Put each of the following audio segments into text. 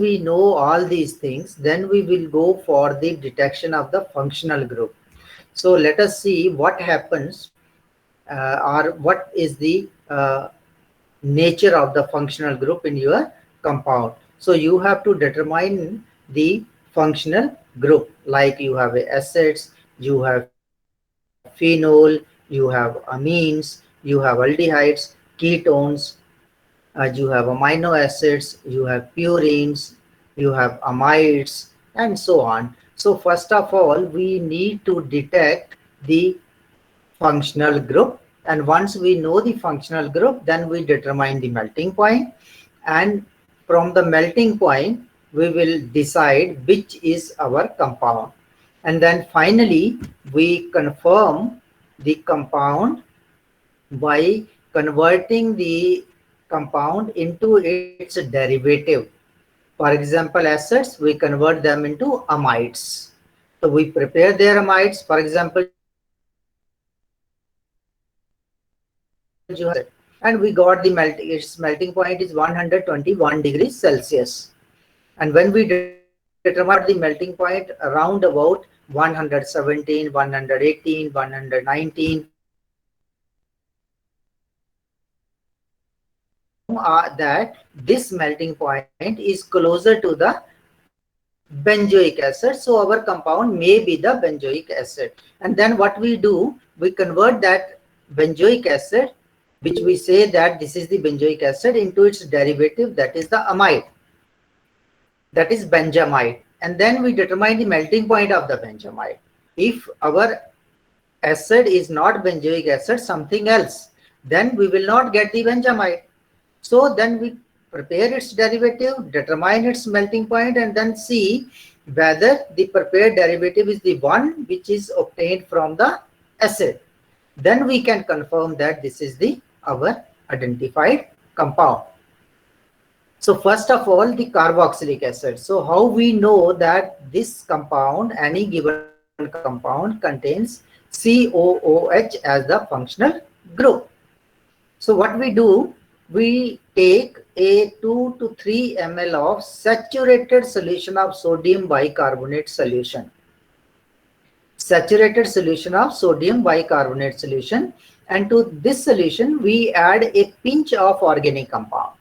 we know all these things, then we will go for the detection of the functional group. So let us see what happens or what is the nature of the functional group in your compound. So you have to determine the functional group, like you have acids, you have phenol, you have amines, you have aldehydes, ketones, you have amino acids, you have purines, you have amides, and so on. So first of all, we need to detect the functional group, and once we know the functional group, then we determine the melting point, and from the melting point we will decide which is our compound, and then finally we confirm the compound by converting the compound into its derivative. For example, acids, we convert them into amides. So we prepare their amides. For example, you have acid, and we got the its melting point is 121 degrees Celsius. And when we determine the melting point around about 117, 118, 119, that this melting point is closer to the benzoic acid, so our compound may be the benzoic acid. And then what we do, we convert that benzoic acid, which we say that this is the benzoic acid, into its derivative, that is the amide, that is benzamide, and then we determine the melting point of the benzamide. If our acid is not benzoic acid, something else, then we will not get the benzamide. So then we prepare its derivative, determine its melting point, and then see whether the prepared derivative is the one which is obtained from the acid. Then we can confirm that this is the our identified compound. So first of all, the carboxylic acid. So how we know that this compound, any given compound, contains COOH as the functional group. So what we do, we take a 2 to 3 ml of saturated solution of sodium bicarbonate solution. Saturated solution of sodium bicarbonate solution, and to this solution we add a pinch of organic compound.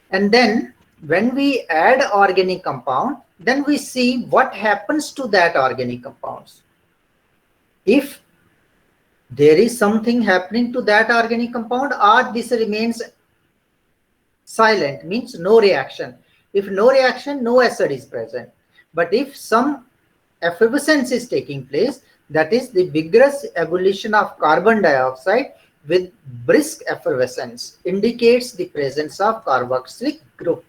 And then when we add organic compound, then we see what happens to that organic compounds. If there is something happening to that organic compound, or this remains silent, means no reaction. If no reaction, no acid is present. But if some effervescence is taking place, that is the vigorous ebullition of carbon dioxide with brisk effervescence, indicates the presence of carboxylic group.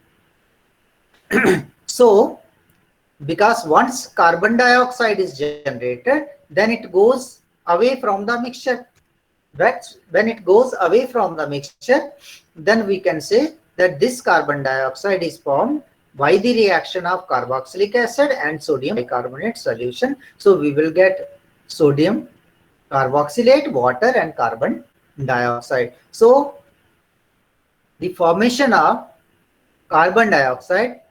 So because once carbon dioxide is generated, then it goes away from the mixture. When it goes away from the mixture, then we can say that this carbon dioxide is formed by the reaction of carboxylic acid and sodium bicarbonate solution. So we will get sodium carboxylate, water, and carbon dioxide. So the formation of carbon dioxide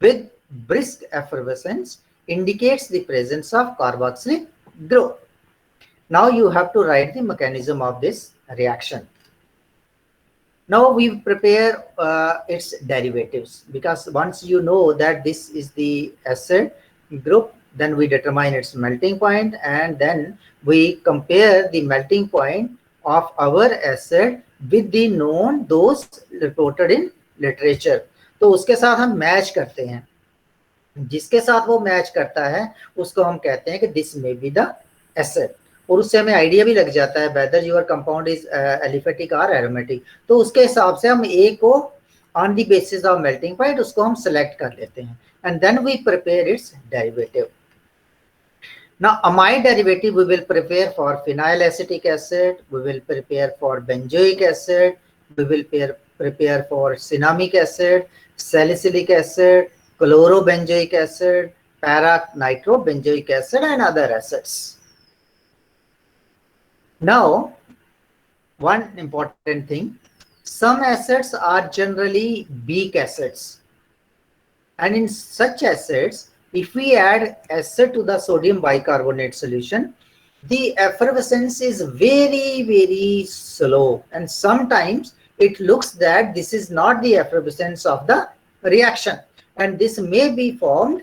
with brisk effervescence indicates the presence of carboxylic group. Now you have to write the mechanism of this reaction. Now we prepare its derivatives, because once you know that this is the acid group, then we determine its melting point, and then we compare the melting point of our acid with the known, those reported in literature. तो उसके साथ हम match करते हैं, जिसके साथ वो match करता है उसको हम कहते हैं कि this may be the acid, और उससे हमें आइडिया भी लग जाता है whether your compound is aliphatic और एरोमेटिक. तो उसके हिसाब से हम ए को on the basis of melting point उसको हम सेलेक्ट कर लेते हैं, and then we prepare its derivative. Now amide derivative we will prepare for phenyl acetic acid, we will prepare for benzoic acid, we will prepare for cinnamic acid, salicylic acid, chlorobenzoic acid, para-nitrobenzoic acid, and other acids. Now, one important thing, some acids are generally weak acids. And in such acids, if we add acid to the sodium bicarbonate solution, the effervescence is very, very slow. And sometimes it looks that this is not the effervescence of the reaction. And this may be formed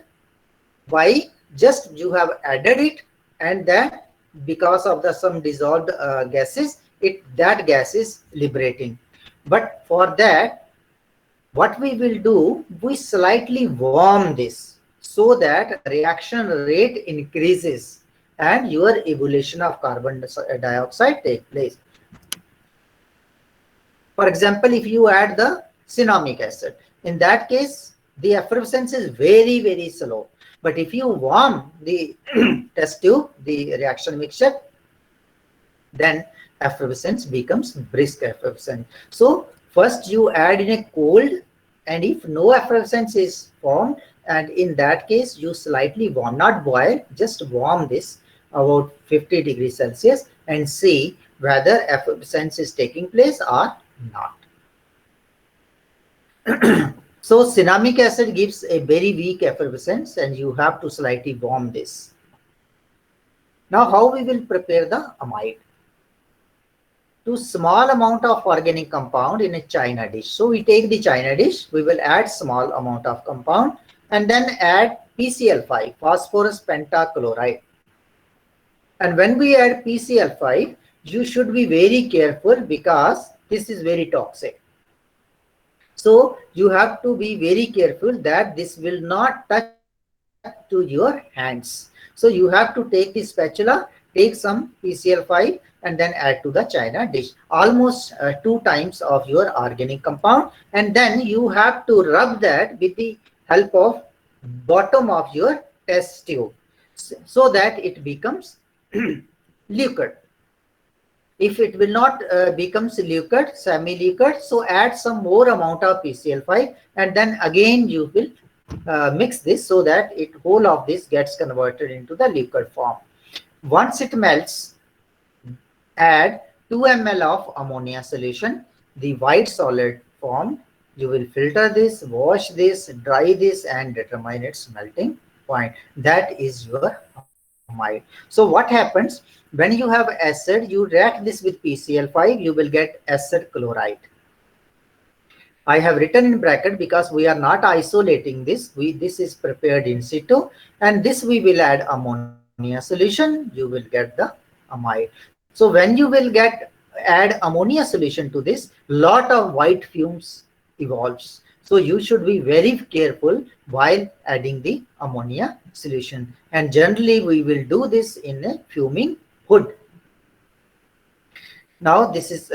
by just you have added it, and that because of the some dissolved gases, that gas is liberating. But for that, what we will do, we slightly warm this so that reaction rate increases and your evolution of carbon dioxide take place. For example, if you add the cinnamic acid, in that case the effervescence is very, very slow. But if you warm the test tube, the reaction mixture, then effervescence becomes brisk effervescence. So first you add in a cold, and if no effervescence is formed, and in that case you slightly warm, not boil, just warm this about 50 degrees Celsius and see whether effervescence is taking place or not. So cinnamic acid gives a very weak effervescence, and you have to slightly warm this. Now how we will prepare the amide? To small amount of organic compound in a china dish. So we take the china dish, we will add small amount of compound and then add PCl5, phosphorus pentachloride. And when we add PCl5, you should be very careful because this is very toxic. So you have to be very careful that this will not touch to your hands. So you have to take the spatula, take some PCl5 and then add to the china dish, almost 2 times of your organic compound, and then you have to rub that with the help of bottom of your test tube so that it becomes liquid. If it will not becomes liquid, semi-liquid, so add some more amount of PCl5 and then again you will mix this so that whole of this gets converted into the liquid form. Once it melts, add 2 ml of ammonia solution, the white solid form. You will filter this, wash this, dry this and determine its melting point. That is your amide. So what happens when you have acid, you react this with PCl5, you will get acid chloride. I have written in bracket because we are not isolating this. This is prepared in situ, and this we will add ammonia solution, you will get the amide. So when you will add ammonia solution to this, lot of white fumes evolves. So you should be very careful while adding the ammonia solution. And generally we will do this in a fuming hood. Now this is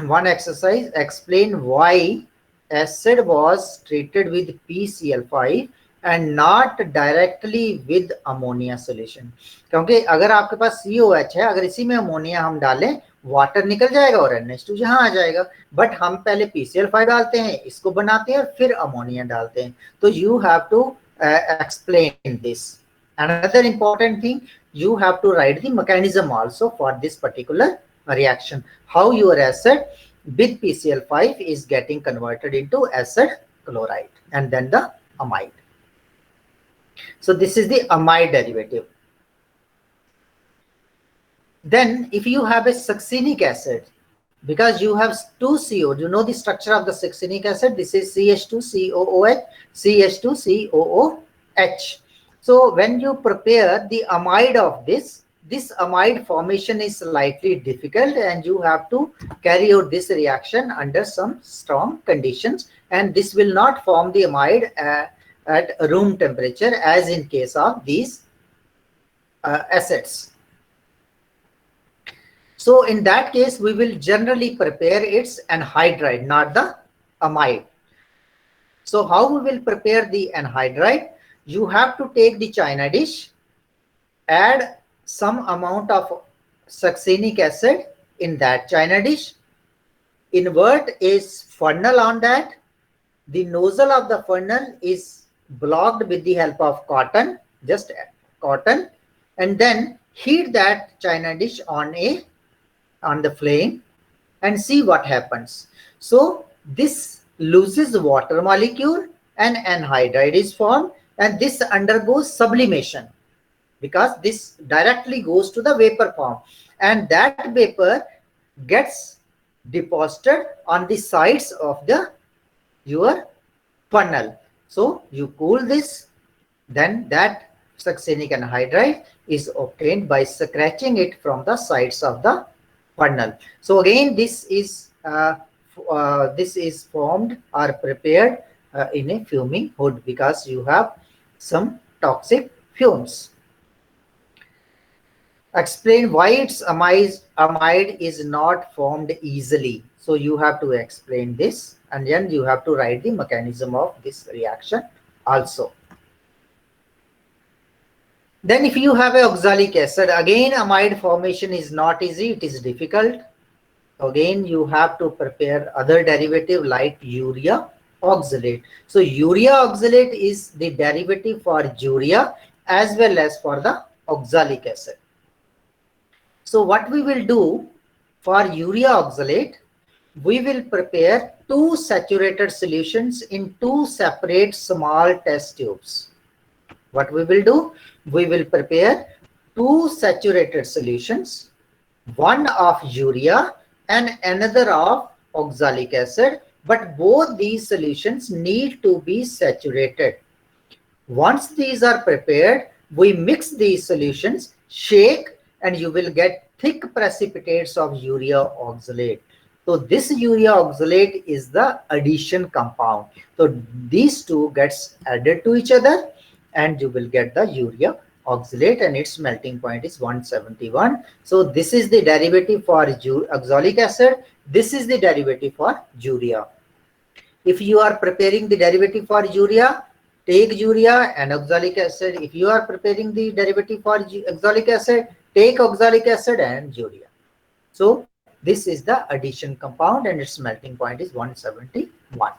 one exercise. Explain why acid was treated with PCl5 and not directly with ammonia solution. क्योंकि अगर आपके पास COH है, अगर इसी में ammonia हम डालें, water निकल जाएगा और NH2 यहाँ आ जाएगा. बट हम पहले PCl5 डालते हैं, इसको बनाते हैं और फिर अमोनिया डालते हैं. तो you have to explain this. Another important thing, you have to write the mechanism also for this particular reaction. How your acid with PCl5 is getting converted into acid chloride and then the amide. So this is the amide derivative. Then if you have a succinic acid, because you have 2 CO, you know the structure of the succinic acid, this is CH2COOH, CH2COOH. So when you prepare the amide of this amide formation is slightly difficult and you have to carry out this reaction under some strong conditions, and this will not form the amide at room temperature as in case of these acids. So in that case, we will generally prepare its anhydride, not the amide. So how we will prepare the anhydride? You have to take the china dish, add some amount of succinic acid in that china dish, invert a funnel on that. The nozzle of the funnel is blocked with the help of cotton, just cotton, and then heat that china dish on the flame and see what happens. So this loses water molecule an anhydride is formed, and this undergoes sublimation because this directly goes to the vapor form, and that vapor gets deposited on the sides of the your funnel. So you cool this, then that succinic anhydride is obtained by scratching it from the sides of the funnel. So again, this is formed or prepared in a fuming hood because you have some toxic fumes. Explain why its amide is not formed easily. So you have to explain this, and then you have to write the mechanism of this reaction also. Then if you have a oxalic acid, again amide formation is not easy, it is difficult. Again, you have to prepare other derivative like urea oxalate. So urea oxalate is the derivative for urea as well as for the oxalic acid. So what we will do for urea oxalate, we will prepare two saturated solutions in two separate small test tubes. What we will do, we will prepare two saturated solutions, one of urea and another of oxalic acid, but both these solutions need to be saturated. Once these are prepared, we mix these solutions, shake, and you will get thick precipitates of urea oxalate. So this urea oxalate is the addition compound. So these two gets added to each other and you will get the urea oxalate, and its melting point is 171. So this is the derivative for oxalic acid. This is the derivative for urea. If you are preparing the derivative for urea, take urea and oxalic acid. If you are preparing the derivative for oxalic acid, take oxalic acid and urea. So this is the addition compound and its melting point is 171.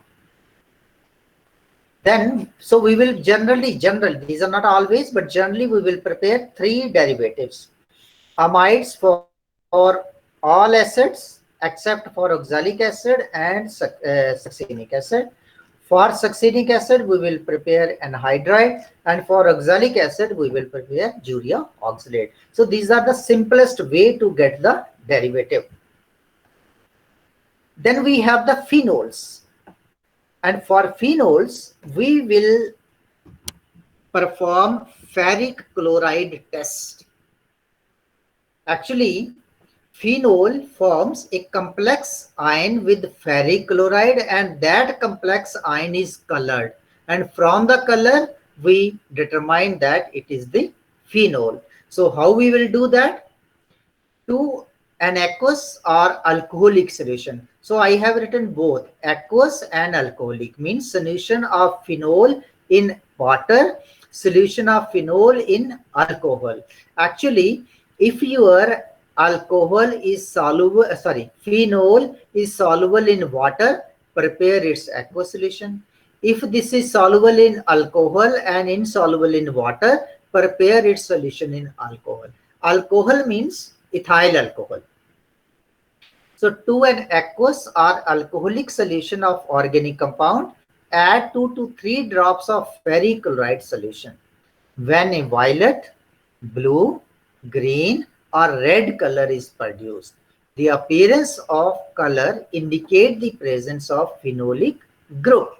Then, so we will generally, these are not always, but generally we will prepare three derivatives. Amides for all acids except for oxalic acid and succinic acid. For succinic acid, we will prepare anhydride, and for oxalic acid, we will prepare urea oxalate. So these are the simplest way to get the derivative. Then we have the phenols. And for phenols, we will perform ferric chloride test. Actually, phenol forms a complex ion with ferric chloride, and that complex ion is colored. And from the color, we determine that it is the phenol. So how we will do that? To an aqueous or alcoholic solution. So I have written both aqueous and alcoholic, means solution of phenol in water, solution of phenol in alcohol. Actually, if your alcohol is soluble, phenol is soluble in water, prepare its aqueous solution. If this is soluble in alcohol and insoluble in water, prepare its solution in alcohol. Alcohol means ethyl alcohol. So to an aqueous or alcoholic solution of organic compound, add 2 to 3 drops of ferric chloride solution. When a violet, blue, green or red color is produced, the appearance of color indicate the presence of phenolic group.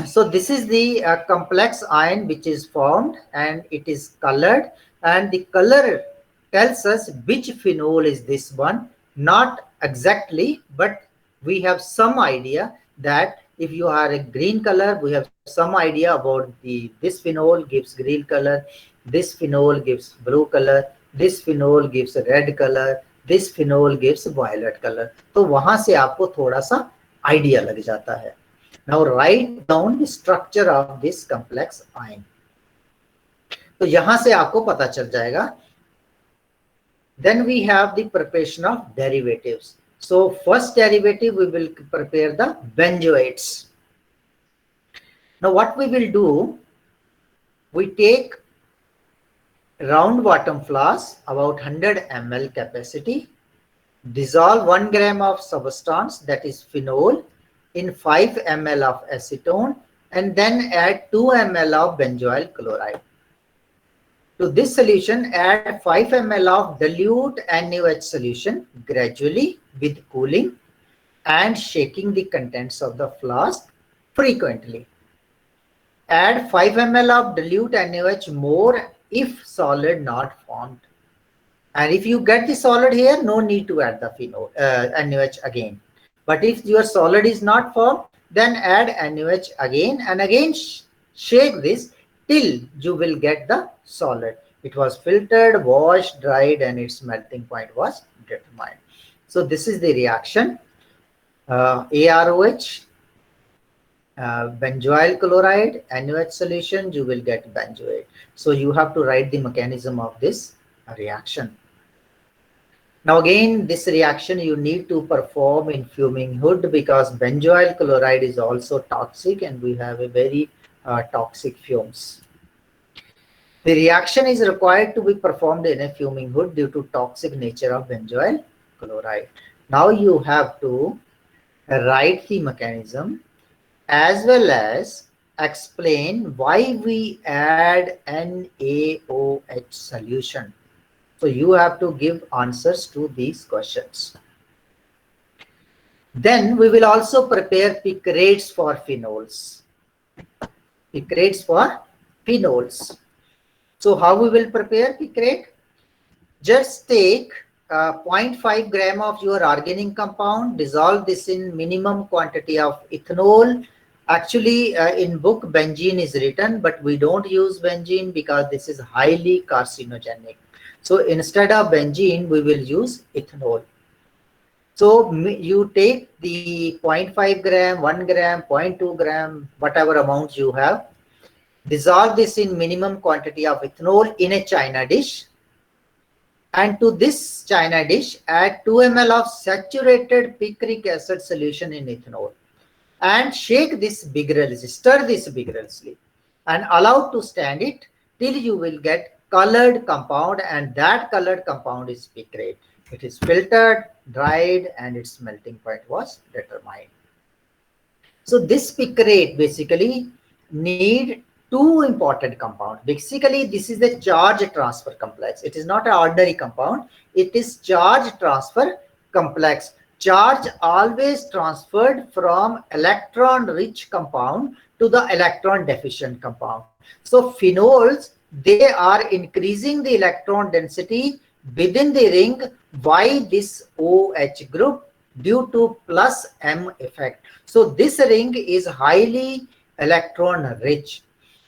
So this is the complex ion which is formed and it is colored, and the color tells us which phenol is this one. Not exactly, but we have some idea that if you are a green color, we have some idea about this phenol gives green color, this phenol gives blue color, this phenol gives red color, this phenol gives violet color. तो वहां से आपको थोड़ा सा idea लग जाता है. Now write down the structure of this complex ion. तो यहां से आपको पता चल जाएगा. Then we have the preparation of derivatives. So first derivative, we will prepare the benzoates. Now what we will do, we take round bottom flask, about 100 ml capacity, dissolve 1 gram of substance, that is phenol, in 5 ml of acetone and then add 2 ml of benzoyl chloride. To this solution, add 5 ml of dilute NaOH solution gradually with cooling and shaking the contents of the flask frequently. Add 5 ml of dilute NaOH more if solid not formed. And if you get the solid here, no need to add the phenol NaOH again. But if your solid is not formed, then add NaOH again and again shake this till you will get the solid. It was filtered, washed, dried, and its melting point was determined. So this is the reaction. AROH, benzoyl chloride, NaOH solution, you will get benzoate. So you have to write the mechanism of this reaction. Now again, this reaction you need to perform in fuming hood because benzoyl chloride is also toxic and we have a very toxic fumes. The reaction is required to be performed in a fuming hood due to toxic nature of benzoyl chloride. Now you have to write the mechanism as well as explain why we add NaOH solution. So you have to give answers to these questions. Then we will also prepare picrates for phenols. Picrates for phenols. So how we will prepare picrate? Just take 0.5 gram of your organic compound, dissolve this in minimum quantity of ethanol. Actually, in book benzene is written, but we don't use benzene because this is highly carcinogenic. So instead of benzene, we will use ethanol. So you take the 0.5 gram, 1 gram, 0.2 gram, whatever amount you have, dissolve this in minimum quantity of ethanol in a china dish. And to this china dish, add 2 ml of saturated picric acid solution in ethanol. And shake this vigorously, stir this vigorously, and allow to stand it till you will get colored compound, and that colored compound is picrate. It is filtered, dried, and its melting point was determined. So this picrate basically need two important compounds. Basically, this is the charge transfer complex. It is not an ordinary compound. It is charge transfer complex. Charge always transferred from electron-rich compound to the electron-deficient compound. So phenols, they are increasing the electron density within the ring by this OH group due to plus M effect. So this ring is highly electron rich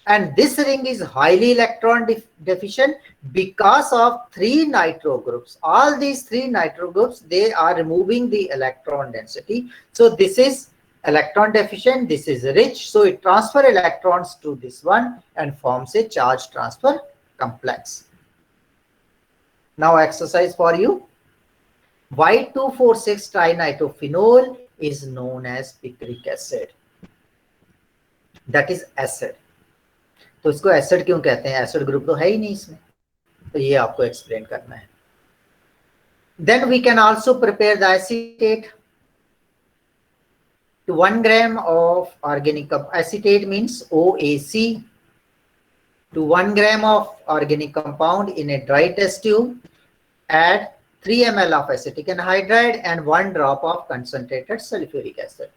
and this ring is highly electron deficient because of 3 nitro groups. All these 3 nitro groups, they are removing the electron density. So this is electron deficient, this is rich, so it transfers electrons to this one and forms a charge transfer complex. Now exercise for you. Why 2,4,6 trinitrophenol is known as picric acid. That is acid. तो इसको acid क्यों कहते हैं? Acid group तो है ही नहीं इसमें, तो ये आपको एक्सप्लेन करना है. Then we can also prepare the acetate. To 1 gram of organic acetate means OAC. To 1 gram of organic compound in a dry test tube, add 3 ml of acetic anhydride and 1 drop of concentrated sulfuric acid.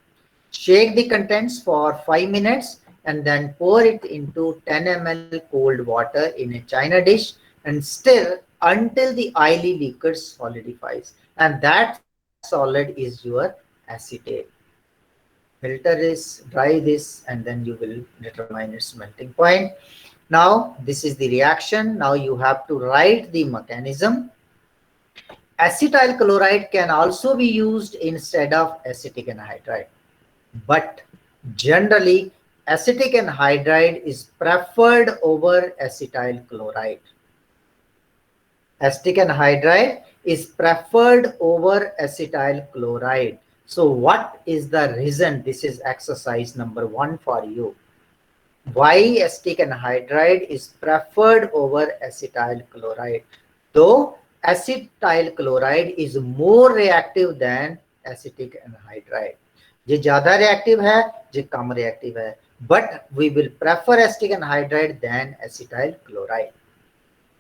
Shake the contents for 5 minutes and then pour it into 10 ml cold water in a china dish and stir until the oily liquid solidifies. And that solid is your acetate. Filter this, dry this, and then you will determine its melting point. Now, this is the reaction. Now you have to write the mechanism. Acetyl chloride can also be used instead of acetic anhydride. But generally, acetic anhydride is preferred over acetyl chloride. Acetic anhydride is preferred over acetyl chloride. So what is the reason? This is exercise number 1 for you. Why acetic anhydride is preferred over acetyl chloride? Though acetyl chloride is more reactive than acetic anhydride. ये ज्यादा reactive है, ये कम reactive है, but we will prefer acetic anhydride than acetyl chloride.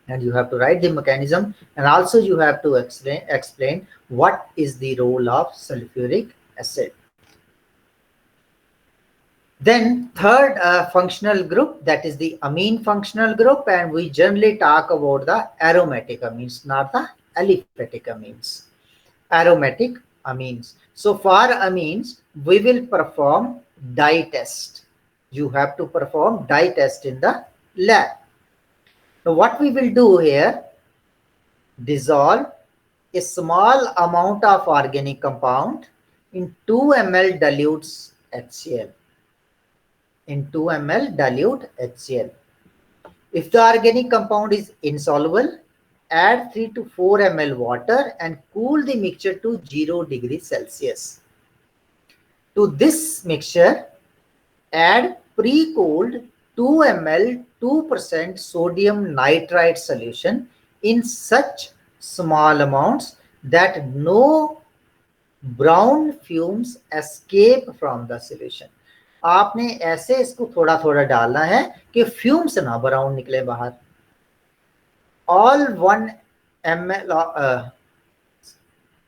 And you have to write the mechanism, and also you have to explain what is the role of sulfuric acid. Then third functional group, that is the amine functional group, and we generally talk about the aromatic amines, not the aliphatic amines. Aromatic amines. So for amines, we will perform dye test. You have to perform dye test in the lab. So what we will do here, dissolve a small amount of organic compound in 2 ml dilutes HCl. In 2 ml dilute HCl. If the organic compound is insoluble, add 3 to 4 ml water and cool the mixture to 0 degrees Celsius. To this mixture, add pre-cooled 2 ml 2% sodium nitrite solution in such small amounts that no brown fumes escape from the solution. आपने ऐसे इसको थोड़ा थोड़ा डालना है कि fumes ना brown निकले बाहर. All 1 ml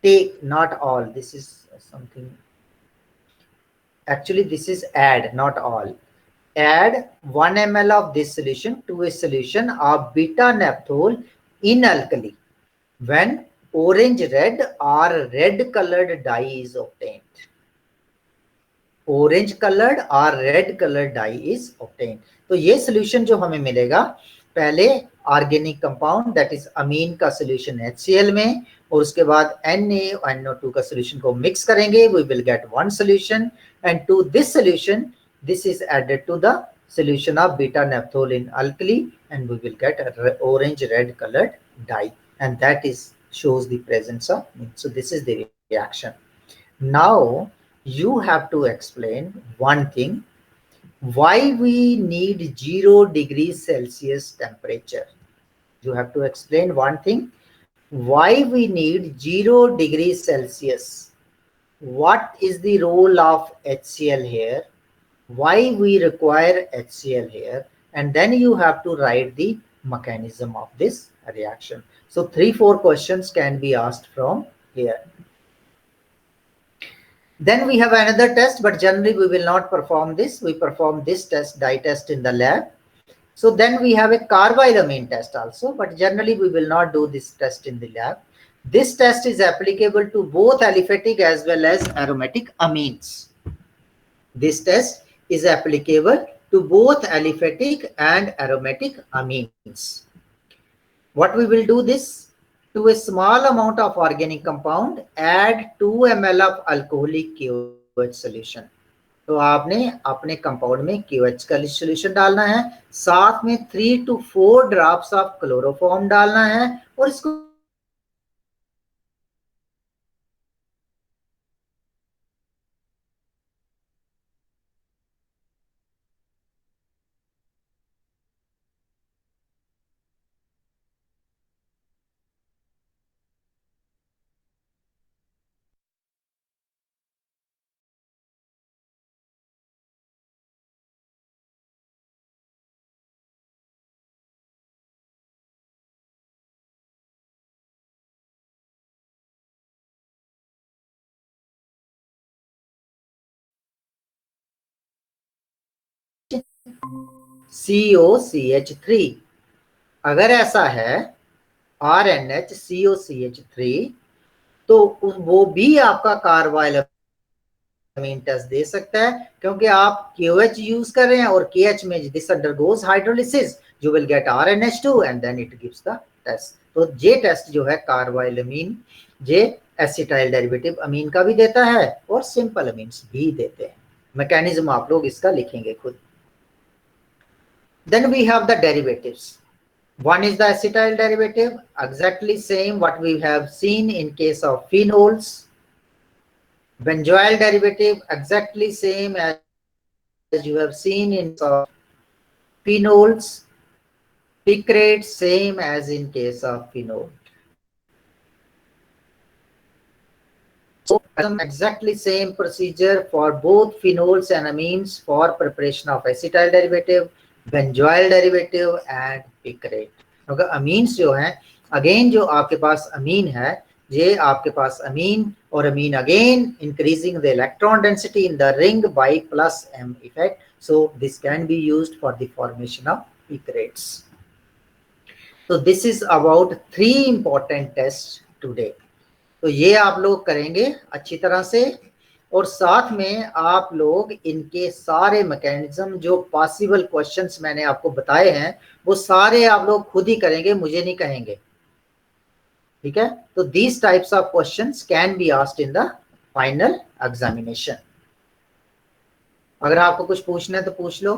take, not all, this is something, actually this is add, not all. Add 1 ml of this solution to a solution of beta naphthol in alkali when orange red or red colored dye is obtained. Orange colored or red colored dye is obtained. तो ये solution जो हमें मिलेगा, पहले organic compound that is अमीन का solution HCl में, और उसके बाद NaNO2 का सोल्यूशन को मिक्स करेंगे, we will get one solution, and to this solution this is added to the solution of beta naphthol in alkali, and we will get a orange red colored dye, and that is shows the presence of. So this is the reaction. Now you have to explain one thing, why we need 0 degrees Celsius temperature. You have to explain one thing, why we need 0 degrees Celsius. What is the role of HCl here? Why we require HCl here? And then you have to write the mechanism of this reaction. So 3-4 questions can be asked from here. Then we have another test, but generally we will not perform this. We perform this test, dye test, in the lab. So then we have a carbylamine test also, but generally we will not do this test in the lab. This test is applicable to both aliphatic as well as aromatic amines. This test is applicable to both aliphatic and aromatic amines. What we will do this, to a small amount of organic compound, add 2 ml of alcoholic KOH solution. तो आपने अपने compound में KOH का solution डालना है, साथ में 3 to 4 drops of chloroform डालना है, और इसको COCH3, अगर ऐसा है RNHCOCH3, तो वो भी आपका कार्बाइलामीन टेस्ट दे सकता है, क्योंकि आप KOH यूज कर रहे हैं और KH में this undergoes hydrolysis, you will get RNH2 and then it gives the test. तो ये टेस्ट जो है कार्बाइलामीन, ये एसिटाइल डेरिवेटिव अमीन का भी देता है और सिंपल अमीन्स भी देते हैं. मैकेनिज्म आप लोग इसका लिखेंगे खुद. Then we have the derivatives. One is the acetyl derivative, exactly same what we have seen in case of phenols. Benzoyl derivative, exactly same as you have seen in case of phenols. Picrate, same as in case of phenol. So exactly same procedure for both phenols and amines for preparation of acetyl derivative, benzoyl derivative and picarate. क्योंकि amines जो हैं, again जो आपके पास amine है, ये आपके पास amine और amine again increasing the electron density in the ring by plus M effect. So this can be used for the formation of picarates. So this is about 3 important tests today. तो ये आप लोग करेंगे अच्छी तरह से, और साथ में आप लोग इनके सारे मैकेनिज्म जो पॉसिबल क्वेश्चंस मैंने आपको बताए हैं वो सारे आप लोग खुद ही करेंगे, मुझे नहीं कहेंगे, ठीक है। तो these types of questions can be asked in the final examination. अगर आपको कुछ पूछना है तो पूछ लो।